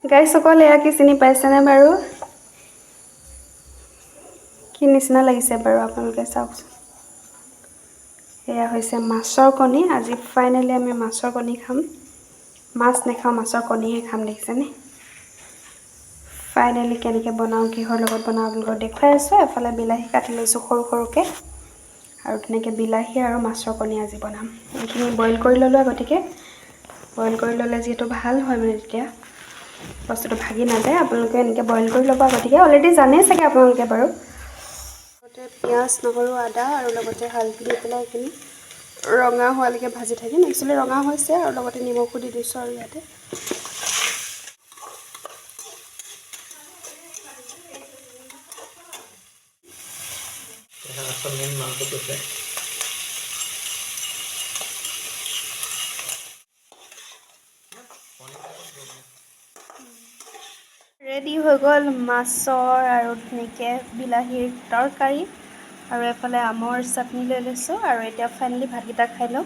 গাইসকল এয়া কি চিনি পাইছেনে বাৰু? কি নিচিনা লাগিছে বাৰু আপোনালোকে চাওকচোন। এয়া হৈছে মাছৰ কণী। আজি ফাইনেলি আমি মাছৰ কণী খাম। মাছ নাখাওঁ, মাছৰ কণীহে খাম, দেখিছেনে? ফাইনেলি কেনেকৈ বনাওঁ, কিহৰ লগত বনাওঁ আপোনালোকক দেখুৱাই আছোঁ। এফালে বিলাহী কাটি লৈছোঁ সৰু সৰুকৈ, আৰু তেনেকৈ বিলাহী আৰু মাছৰ কণী আজি বনাম। এইখিনি বইল কৰি ল'লোঁ আগতীয়াকৈ। বইল কৰি ল'লে যিহেতু ভাল হয়, মানে তেতিয়া বস্তুটো ভাগি নাযায়। আপোনালোকে এনেকৈ বইল কৰি ল'ব আগতীয়াকৈ। অলৰেডি জানেই চাগে আপোনালোকে বাৰু। লগতে পিঁয়াজ, নহৰু, আদা আৰু লগতে হালধি দি পেলাই এইখিনি ৰঙা হোৱালৈকে ভাজি থাকিম। একচুৱেলি ৰঙা হৈছে, আৰু লগতে নিমখো দি দিছোঁ আৰু ইয়াতে। ৰেডি হৈ গ'ল মাছৰ আৰু ধুনীয়াকৈ বিলাহীৰ তৰকাৰী, আৰু এফালে আমৰ চাটনি লৈ লৈছোঁ। আৰু এতিয়া ফাইনেলি ভাতকেইটা খাই লওঁ।